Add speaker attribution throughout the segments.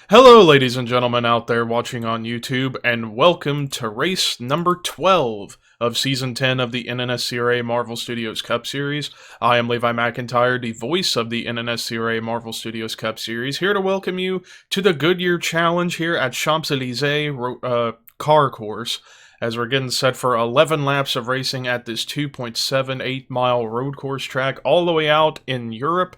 Speaker 1: Hello, ladies and gentlemen out there watching on YouTube, and welcome to race number 12 of Season 10 of the NNSCRA Marvel Studios Cup Series. I am Levi McIntyre, the voice of the NNSCRA Marvel Studios Cup Series, here to welcome you to the Goodyear Challenge here at Champs Elysees car course, as we're getting set for 11 laps of racing at this 2.78-mile road course track all the way out in Europe.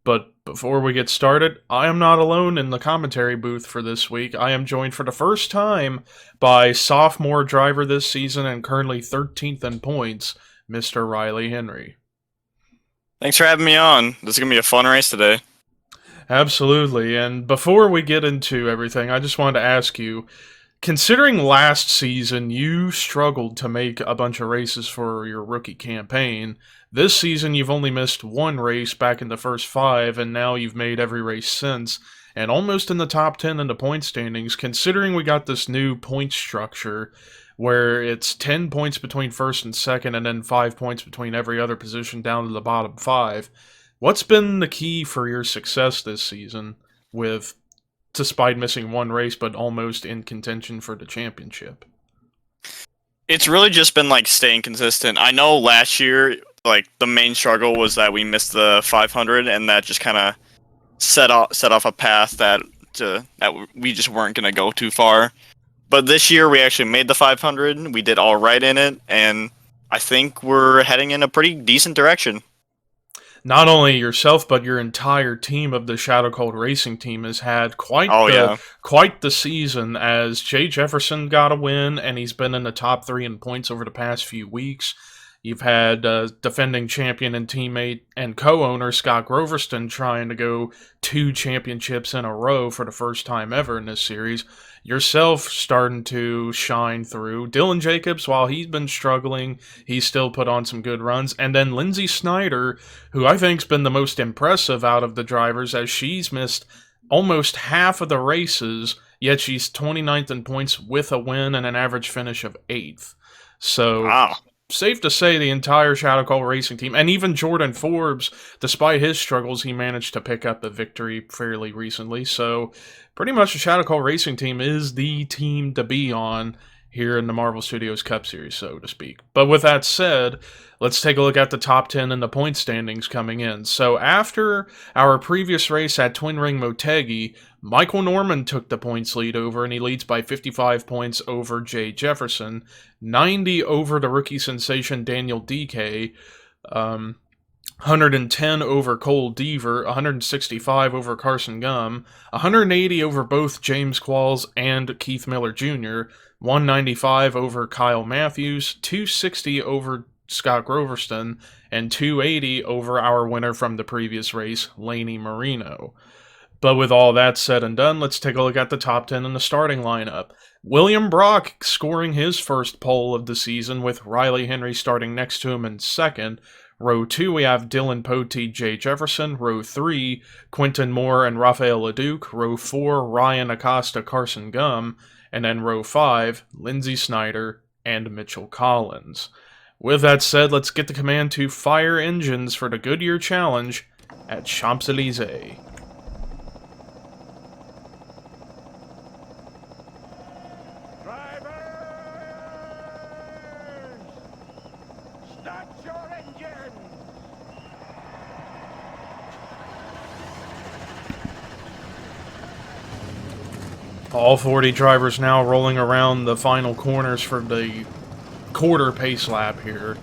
Speaker 1: But before we get started, I am not alone in the commentary booth for this week. I am joined for the first time by sophomore driver this season and currently 13th in points, Mr. Riley Henry.
Speaker 2: Thanks for having me on. This is going to be a fun race today.
Speaker 1: Absolutely, and before we get into everything, I just wanted to ask you, considering last season you struggled to make a bunch of races for your rookie campaign, this season you've only missed one race back in the first 5, and now you've made every race since, and almost in the top 10 in the point standings. Considering we got this new point structure where it's 10 points between first and second, and then 5 points between every other position down to the bottom 5, what's been the key for your success this season, with despite missing one race but almost in contention for the championship?
Speaker 2: It's really just been like staying consistent. I know last year, like the main struggle was that we missed the 500, and that just kind of set off a path that we just weren't going to go too far. But this year we actually made the 500. We did all right in it, and I think we're heading in a pretty decent direction.
Speaker 1: Not only yourself, but your entire team of the Shadow Cold Racing team has had quite the season, as Jay Jefferson got a win, and he's been in the top 3 in points over the past few weeks. You've had defending champion and teammate and co-owner Scott Groverston trying to go 2 championships in a row for the first time ever in this series. Yourself starting to shine through. Dylan Jacobs, while he's been struggling, he's still put on some good runs. And then Lindsey Snyder, who I think's been the most impressive out of the drivers, as she's missed almost half of the races, yet she's 29th in points with a win and an average finish of 8th. So,
Speaker 2: wow.
Speaker 1: Safe to say the entire Shadow Call Racing team, and even Jordan Forbes, despite his struggles, he managed to pick up a victory fairly recently. So pretty much the Shadow Call Racing team is the team to be on here in the Marvel Studios Cup Series, so to speak. But with that said, let's take a look at the top 10 and the point standings coming in. So after our previous race at Twin Ring Motegi, Michael Norman took the points lead over, and he leads by 55 points over Jay Jefferson, 90 over the rookie sensation Daniel DK, 110 over Cole Deaver, 165 over Carson Gum, 180 over both James Qualls and Keith Miller Jr., 195 over Kyle Matthews, 260 over Scott Groverston, and 280 over our winner from the previous race, Laney Marino. But with all that said and done, let's take a look at the top 10 in the starting lineup. William Brock scoring his first pole of the season, with Riley Henry starting next to him in second. Row 2, we have Dylan Potee, Jay Jefferson. Row 3, Quentin Moore and Rafael LeDuc. Row 4, Ryan Acosta, Carson Gum. And then row 5, Lindsey Snyder and Mitchell Collins. With that said, let's get the command to fire engines for the Goodyear Challenge at Champs Elysees. All 40 drivers now rolling around the final corners for the quarter pace lap here.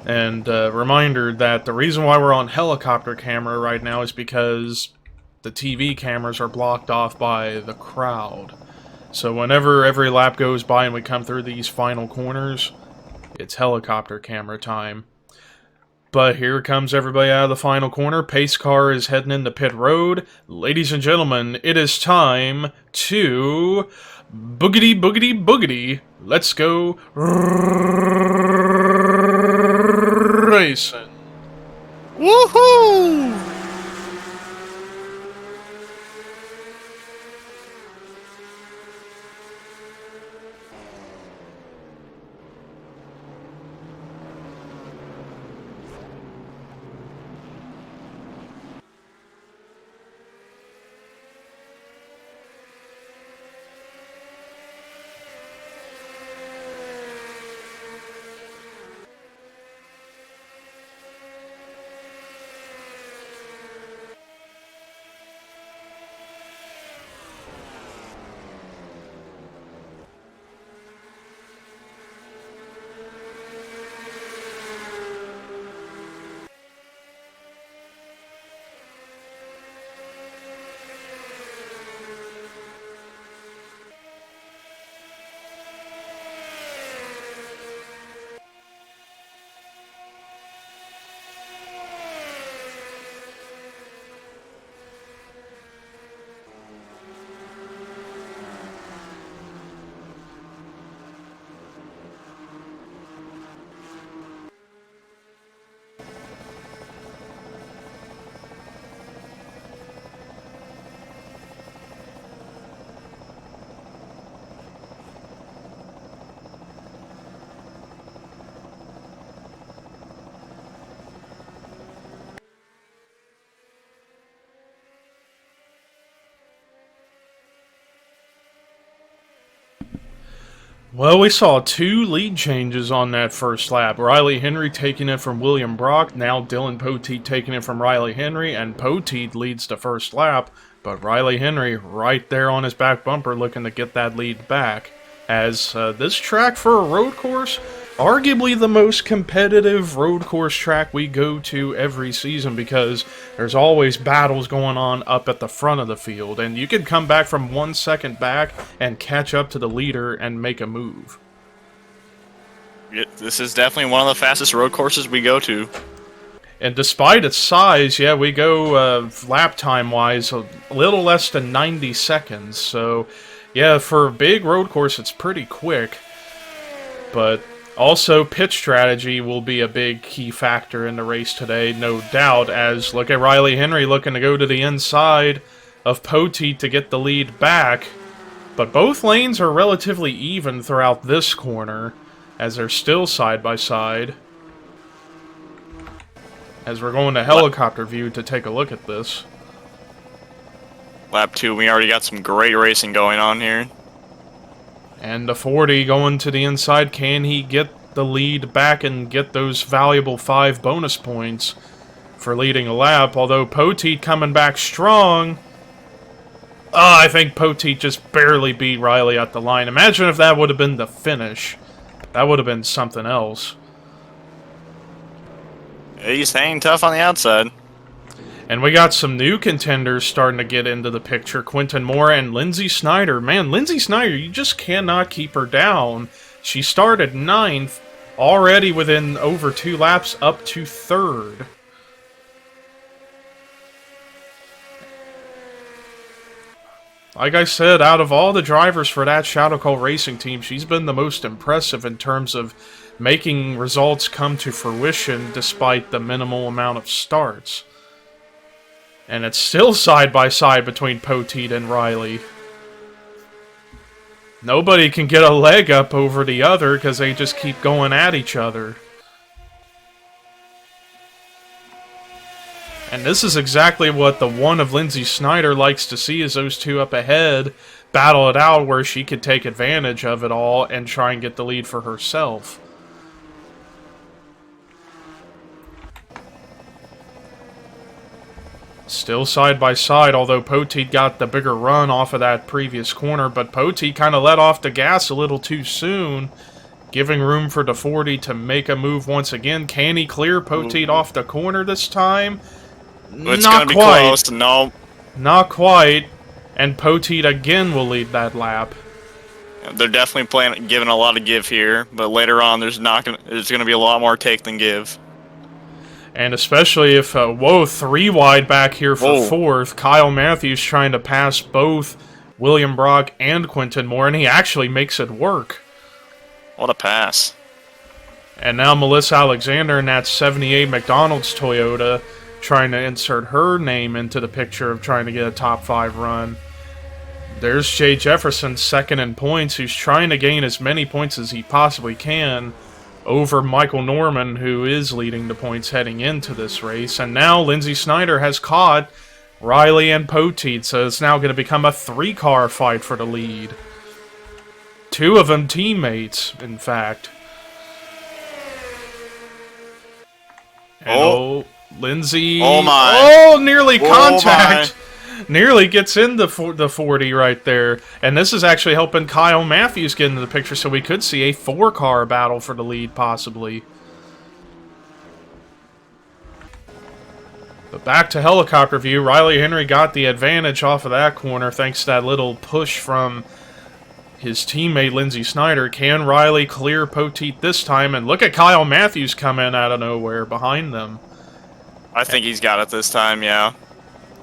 Speaker 1: And reminder that the reason why we're on helicopter camera right now is because the TV cameras are blocked off by the crowd. So whenever every lap goes by and we come through these final corners, it's helicopter camera time. But here comes everybody out of the final corner. Pace car is heading into pit road. Ladies and gentlemen, it is time to boogity, boogity, boogity. Let's go racing.
Speaker 2: Woohoo!
Speaker 1: Well, we saw two lead changes on that first lap. Riley Henry taking it from William Brock, now Dylan Poteet taking it from Riley Henry, and Poteet leads the first lap, but Riley Henry right there on his back bumper looking to get that lead back. As this track for a road course, arguably the most competitive road course track we go to every season because there's always battles going on up at the front of the field, and you can come back from 1 second back and catch up to the leader and make a move.
Speaker 2: This is definitely one of the fastest road courses we go to.
Speaker 1: And despite its size, yeah, we go lap time-wise a little less than 90 seconds, so yeah, for a big road course, it's pretty quick. But also, pitch strategy will be a big key factor in the race today, no doubt, as look at Riley Henry looking to go to the inside of Poteet to get the lead back. But both lanes are relatively even throughout this corner, as they're still side by side. As we're going to helicopter view to take a look at this.
Speaker 2: Lap 2, we already got some great racing going on here.
Speaker 1: And the 40 going to the inside. Can he get the lead back and get those valuable 5 bonus points for leading a lap? Although Poteet coming back strong. I think Poteet just barely beat Riley at the line. Imagine if that would have been the finish. That would have been something else.
Speaker 2: He's hanging tough on the outside.
Speaker 1: And we got some new contenders starting to get into the picture. Quentin Moore and Lindsey Snyder. Man, Lindsey Snyder, you just cannot keep her down. She started 9th, already within over 2 laps, up to 3rd. Like I said, out of all the drivers for that Shadow Call Racing team, she's been the most impressive in terms of making results come to fruition despite the minimal amount of starts. And it's still side by side between Poteet and Riley. Nobody can get a leg up over the other because they just keep going at each other. And this is exactly what the one of Lindsey Snyder likes to see, is those two up ahead battle it out where she could take advantage of it all and try and get the lead for herself. Still side by side, although Poteet got the bigger run off of that previous corner, but Poteet kind of let off the gas a little too soon, giving room for the 40 to make a move once again. Can he clear Poteet off the corner this time?
Speaker 2: It's going to be close. No.
Speaker 1: Not quite. And Poteet again will lead that lap.
Speaker 2: They're definitely giving a lot of give here, but later on there's going to be a lot more take than give.
Speaker 1: And especially if, 3 wide back here for 4th. Kyle Matthews trying to pass both William Brock and Quentin Moore, and he actually makes it work.
Speaker 2: What a pass.
Speaker 1: And now Melissa Alexander in that 78 McDonald's Toyota trying to insert her name into the picture of trying to get a top 5 run. There's Jay Jefferson, 2nd in points, who's trying to gain as many points as he possibly can over Michael Norman, who is leading the points heading into this race. And now Lindsey Snyder has caught Riley and Poteet, so it's now going to become a 3-car fight for the lead. 2 of them teammates, in fact. And Lindsey...
Speaker 2: Oh my!
Speaker 1: Oh, nearly contact! Nearly gets in the 40 right there. And this is actually helping Kyle Matthews get into the picture, so we could see a 4-car battle for the lead, possibly. But back to helicopter view. Riley Henry got the advantage off of that corner thanks to that little push from his teammate Lindsey Snyder. Can Riley clear Poteet this time? And look at Kyle Matthews come in out of nowhere behind them.
Speaker 2: I think he's got it this time, yeah.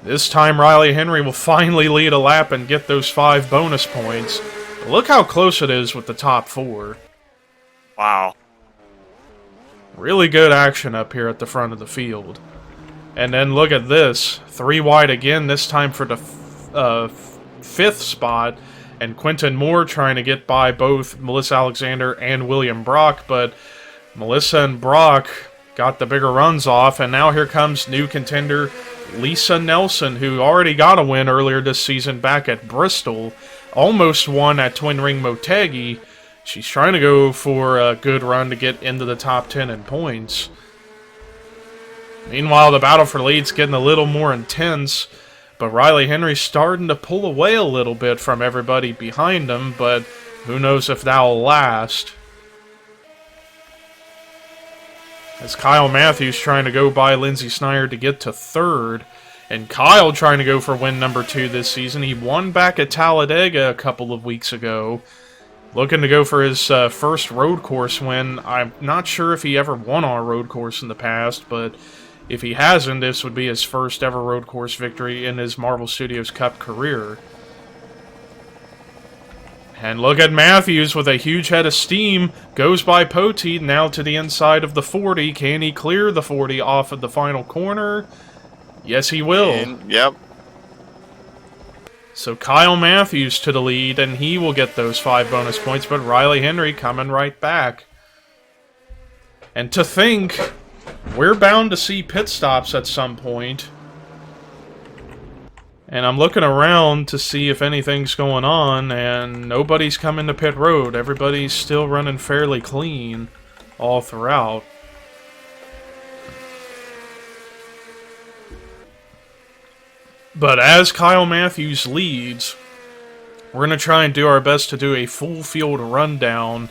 Speaker 1: This time Riley Henry will finally lead a lap and get those 5 bonus points. But look how close it is with the top 4.
Speaker 2: Wow.
Speaker 1: Really good action up here at the front of the field. And then look at this. 3 wide again, this time for the 5th spot. And Quentin Moore trying to get by both Melissa Alexander and William Brock. But Melissa and Brock got the bigger runs off. And now here comes new contender Lisa Nelson, who already got a win earlier this season back at Bristol. Almost won at Twin Ring Motegi. She's trying to go for a good run to get into the top 10 in points. Meanwhile, the battle for lead's getting a little more intense, but Riley Henry's starting to pull away a little bit from everybody behind him, but who knows if that'll last. As Kyle Matthews trying to go by Lindsey Snyder to get to third, and Kyle trying to go for win number 2 this season. He won back at Talladega a couple of weeks ago. Looking to go for his first road course win. I'm not sure if he ever won on a road course in the past, but if he hasn't, this would be his first ever road course victory in his Marvel Studios Cup career. And look at Matthews with a huge head of steam. Goes by Poteet now to the inside of the 40. Can he clear the 40 off of the final corner? Yes, he will.
Speaker 2: Yep.
Speaker 1: So Kyle Matthews to the lead, and he will get those 5 bonus points, but Riley Henry coming right back. And to think, we're bound to see pit stops at some point. And I'm looking around to see if anything's going on, and nobody's coming to pit road. Everybody's still running fairly clean all throughout. But as Kyle Matthews leads, we're going to try and do our best to do a full field rundown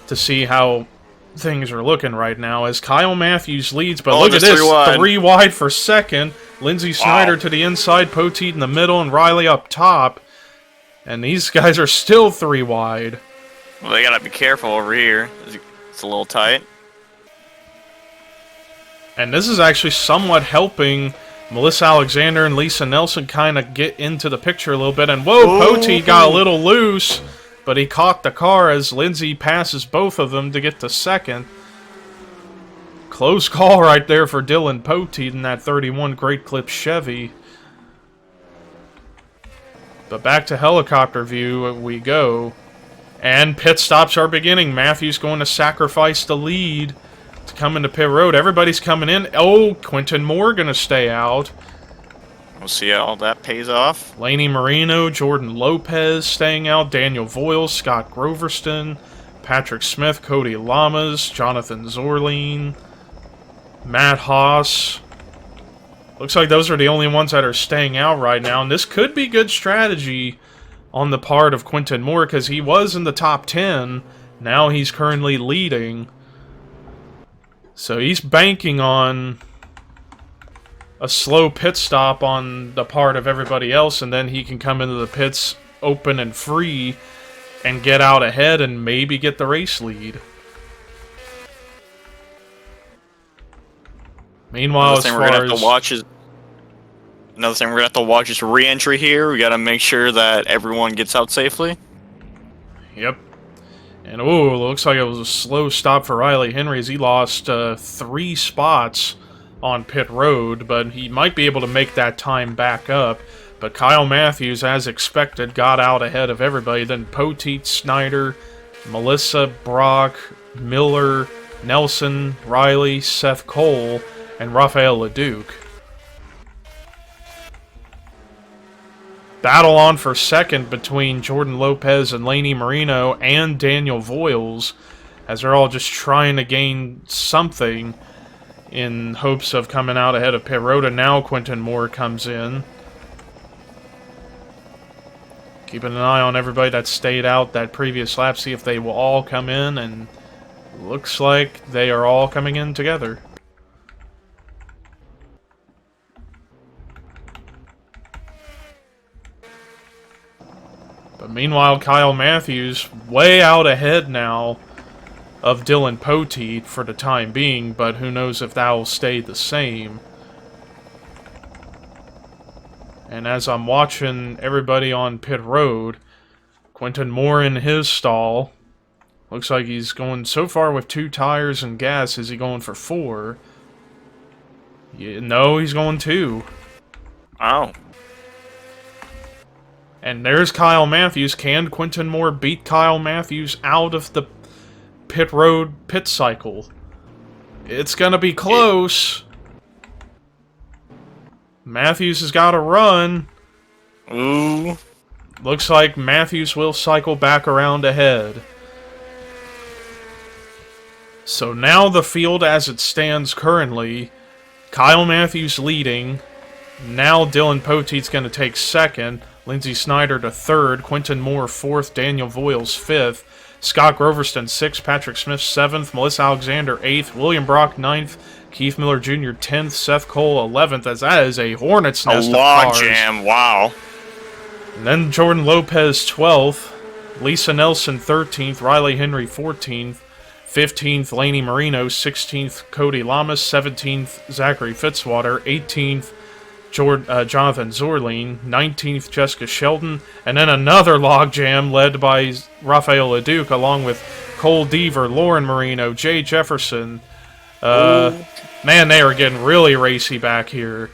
Speaker 1: to see how things are looking right now. As Kyle Matthews leads, but look at this, 3 wide for second. Lindsey Snyder to the inside, Poteet in the middle, and Riley up top. And these guys are still 3 wide.
Speaker 2: Well, they got to be careful over here. It's a little tight.
Speaker 1: And this is actually somewhat helping Melissa Alexander and Lisa Nelson kind of get into the picture a little bit. And whoa, Poteet got a little loose, but he caught the car as Lindsey passes both of them to get to second. Close call right there for Dylan Poteet in that 31 Great Clip Chevy. But back to helicopter view we go. And pit stops are beginning. Matthews going to sacrifice the lead to come into pit road. Everybody's coming in. Oh, Quentin Moore going to stay out.
Speaker 2: We'll see how that pays off.
Speaker 1: Laney Marino, Jordan Lopez staying out. Daniel Voiles, Scott Groverston, Patrick Smith, Cody Lamas, Jonathan Zorline, Matt Haas. Looks like those are the only ones that are staying out right now. And this could be good strategy on the part of Quentin Moore because he was in the top 10. Now he's currently leading. So he's banking on a slow pit stop on the part of everybody else, and then he can come into the pits open and free and get out ahead and maybe get the race lead. Meanwhile,
Speaker 2: another thing we're gonna have to watch is re-entry here. We gotta make sure that everyone gets out safely.
Speaker 1: Yep. And oh, looks like it was a slow stop for Riley Henry as he lost 3 spots on pit road, but he might be able to make that time back up. But Kyle Matthews, as expected, got out ahead of everybody. Then Poteet, Snyder, Melissa, Brock, Miller, Nelson, Riley, Seth Cole, and Rafael LeDuc. Battle on for second between Jordan Lopez and Laney Marino and Daniel Voiles, as they're all just trying to gain something in hopes of coming out ahead of pit road. And now Quentin Moore comes in. Keeping an eye on everybody that stayed out that previous lap, see if they will all come in, and looks like they are all coming in together. But meanwhile, Kyle Matthews way out ahead now of Dylan Poteet for the time being, but who knows if that will stay the same. And as I'm watching everybody on pit road, Quentin Moore in his stall. Looks like he's going so far with 2 tires and gas. Is he going for 4? Yeah, no, he's going 2.
Speaker 2: Oh.
Speaker 1: And there's Kyle Matthews. Can Quentin Moore beat Kyle Matthews out of the pit road pit cycle? It's gonna be close. Matthews has got to run.
Speaker 2: Ooh.
Speaker 1: Looks like Matthews will cycle back around ahead. So now the field as it stands currently, Kyle Matthews leading. Now Dylan Poteet's going to take second. Lindsey Snyder to third. Quentin Moore fourth. Daniel Voiles fifth. Scott Groverston sixth. Patrick Smith seventh. Melissa Alexander eighth. William Brock ninth. Keith Miller Jr. 10th. Seth Cole 11th. As that is a hornet's nest of cars.
Speaker 2: A log jam, wow.
Speaker 1: And then Jordan Lopez 12th. Lisa Nelson 13th. Riley Henry 14th. 15th, Laney Marino. 16th, Cody Lamas. 17th, Zachary Fitzwater. 18th, Jonathan Zorline. 19th, Jessica Sheldon. And then another logjam led by Rafael Leduc, along with Cole Deaver, Lauren Marino, Jay Jefferson. Man, they are getting really racy back here.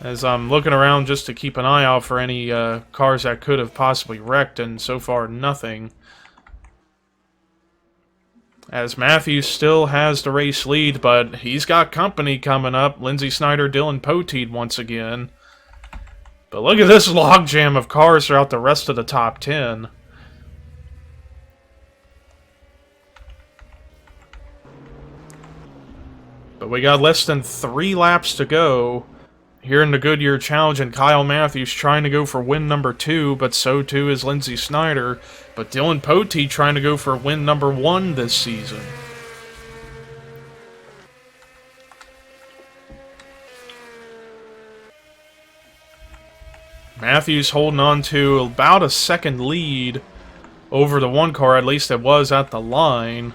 Speaker 1: As I'm looking around just to keep an eye out for any cars that could have possibly wrecked, and so far nothing. As Matthews still has the race lead, but he's got company coming up. Lindsey Snyder, Dylan Poteet once again. But look at this logjam of cars throughout the rest of the top 10. But we got less than 3 laps to go here in the Goodyear Challenge, and Kyle Matthews trying to go for win number 2, but so too is Lindsey Snyder. But Dylan Poteet trying to go for win number 1 this season. Matthews holding on to about a second lead over the one car, at least it was at the line.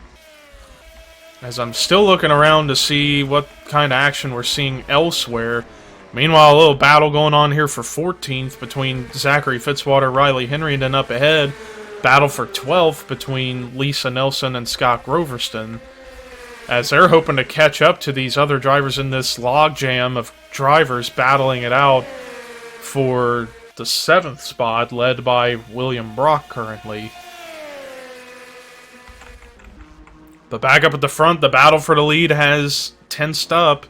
Speaker 1: As I'm still looking around to see what kind of action we're seeing elsewhere. Meanwhile, a little battle going on here for 14th between Zachary Fitzwater, Riley Henry, and then up ahead, battle for 12th between Lisa Nelson and Scott Groverston, as they're hoping to catch up to these other drivers in this logjam of drivers battling it out for the 7th spot, led by William Brock currently. But back up at the front, the battle for the lead has tensed up,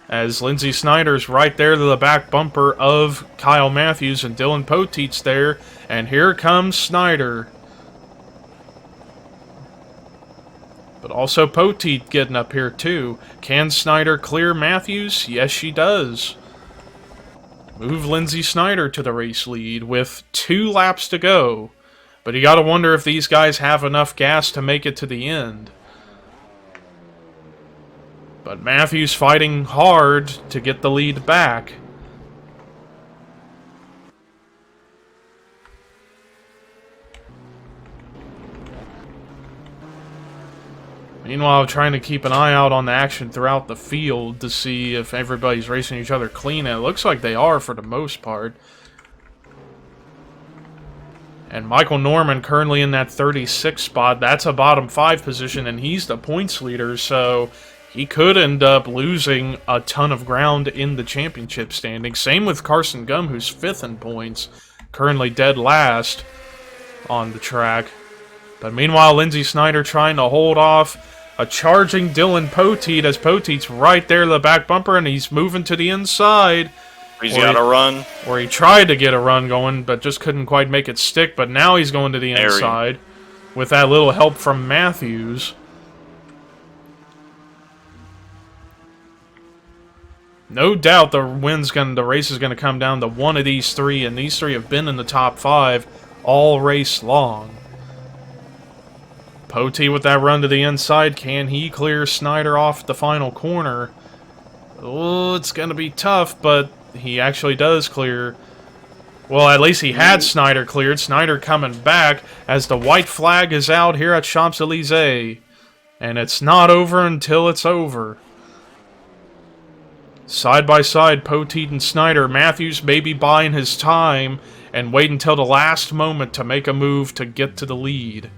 Speaker 1: as Lindsey Snyder's right there to the back bumper of Kyle Matthews, and Dylan Poteet's there, and here comes Snyder. But also Poteet getting up here too. Can Snyder clear Matthews? Yes, she does. Move Lindsey Snyder to the race lead with 2 laps to go. But you gotta wonder if these guys have enough gas to make it to the end. But Matthews fighting hard to get the lead back. Meanwhile, trying to keep an eye out on the action throughout the field to see if everybody's racing each other clean. And it looks like they are for the most part. And Michael Norman currently in that 36th spot. That's a bottom 5 position, and he's the points leader, so he could end up losing a ton of ground in the championship standing. Same with Carson Gum, who's 5th in points, currently dead last on the track. But meanwhile, Lindsey Snyder trying to hold off a charging Dylan Poteet, as Poteet's right there to the back bumper, and he's moving to the inside.
Speaker 2: He's got a run.
Speaker 1: Or he tried to get a run going, but just couldn't quite make it stick. But now he's going to the inside with that little help from Matthews. No doubt the race is going to come down to one of these 3, and these 3 have been in the top 5 all race long. Poteet with that run to the inside. Can he clear Snyder off the final corner? Oh, it's going to be tough, but he actually does clear. Well, at least he had Snyder cleared. Snyder coming back as the white flag is out here at Champs Elysees. And it's not over until it's over. Side by side, Poteet and Snyder. Matthews maybe buying his time and wait until the last moment to make a move to get to the lead.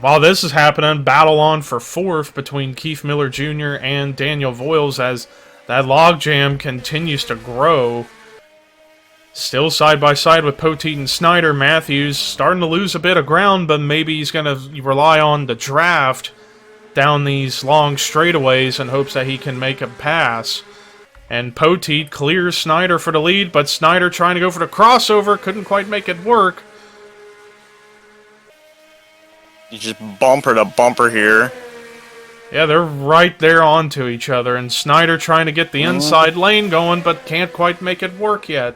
Speaker 1: While this is happening, battle on for 4th between Keith Miller Jr. and Daniel Voiles as that logjam continues to grow. Still side by side with Poteet and Snyder. Matthews starting to lose a bit of ground, but maybe he's going to rely on the draft down these long straightaways in hopes that he can make a pass. And Poteet clears Snyder for the lead, but Snyder trying to go for the crossover, couldn't quite make it work.
Speaker 2: You just bumper to bumper here.
Speaker 1: Yeah, they're right there onto each other, and Snyder trying to get the inside lane going, but can't quite make it work yet.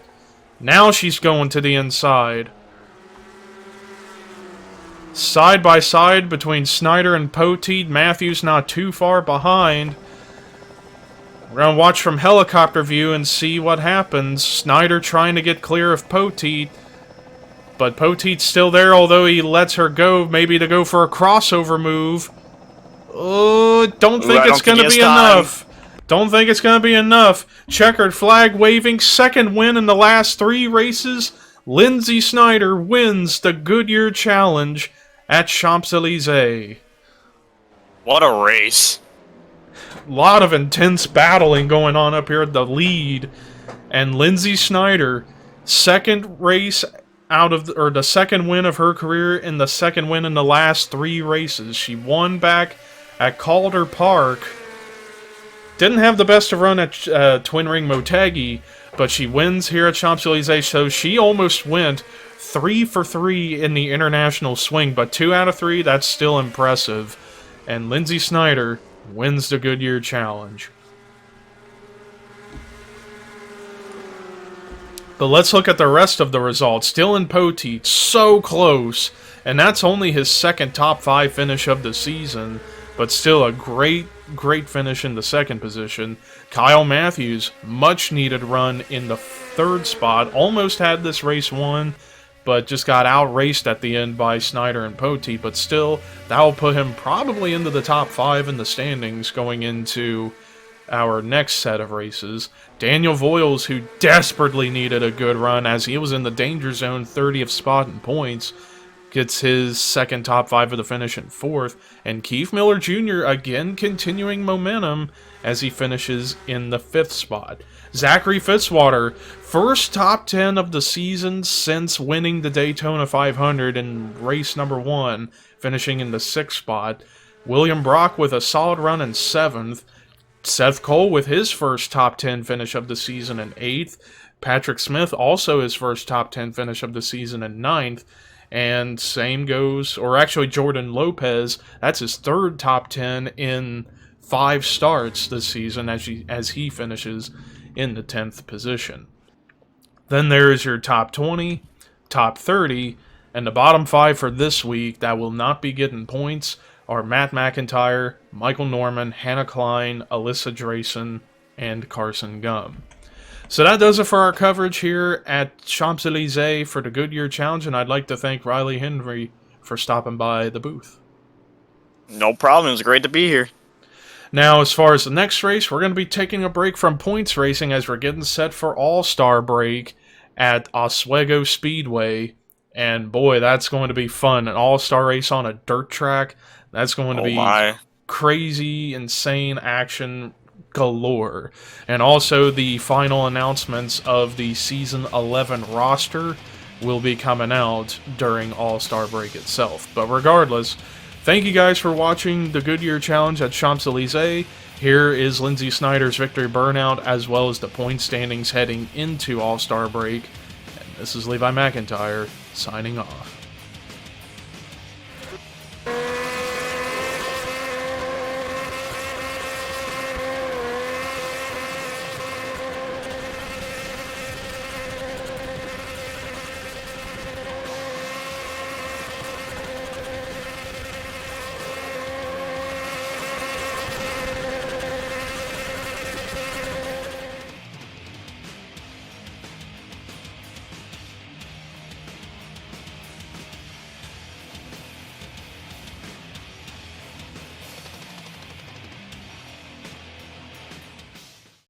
Speaker 1: Now she's going to the inside. Side by side between Snyder and Poteet. Matthews not too far behind. We're going to watch from helicopter view and see what happens. Snyder trying to get clear of Poteet. But Poteet's still there, although he lets her go, maybe to go for a crossover move. Oh, don't think it's going to be enough. Don't think it's going to be enough. Checkered flag waving. Second win in the last 3 races. Lindsey Snyder wins the Goodyear Challenge at Champs Elysees.
Speaker 2: What a race.
Speaker 1: A lot of intense battling going on up here at the lead. And Lindsey Snyder, second race out of, or the second win of her career and the second win in the last 3 races. She won back at Calder Park. Didn't have the best of run at Twin Ring Motegi, but she wins here at Champs Elysees, so she almost went 3 for 3 in the international swing, but 2 out of 3, that's still impressive. And Lindsey Snyder wins the Goodyear Challenge. But let's look at the rest of the results. Dylan Poteet, so close, and that's only his second top 5 finish of the season, but still a great finish in the second position. Kyle Matthews, much needed run in the 3rd spot, almost had this race won, but just got outraced at the end by Snyder and Poteet, but still, that will put him probably into the top 5 in the standings going into our next set of races. Daniel Voiles, who desperately needed a good run as he was in the danger zone, 30th spot in points, gets his second top 5 of the finish in 4th. And Keith Miller Jr. again continuing momentum as he finishes in the 5th spot. Zachary Fitzwater, first top 10 of the season since winning the Daytona 500 in race number 1, finishing in the 6th spot. William Brock with a solid run in 7th. Seth Cole with his first top 10 finish of the season in 8th. Patrick Smith also his first top 10 finish of the season in 9th. And same goes, or actually Jordan Lopez, that's his 3rd top 10 in 5 starts this season as he finishes in the 10th position. Then there's your top 20, top 30, and the bottom 5 for this week that will not be getting points are Matt McIntyre, Michael Norman, Hannah Klein, Alyssa Drayson, and Carson Gum. So that does it for our coverage here at Champs Elysees for the Goodyear Challenge, and I'd like to thank Riley Henry for stopping by the booth.
Speaker 2: No problem. It was great to be here.
Speaker 1: Now, as far as the next race, we're going to be taking a break from points racing as we're getting set for All-Star break at Oswego Speedway. And boy, that's going to be fun. An all-star race on a dirt track. That's going to be crazy, insane action galore. And also the final announcements of the Season 11 roster will be coming out during All-Star break itself. But regardless, thank you guys for watching the Goodyear Challenge at Champs Elysees. Here is Lindsey Snyder's victory burnout, as well as the point standings heading into All-Star break. And this is Levi McIntyre, signing off.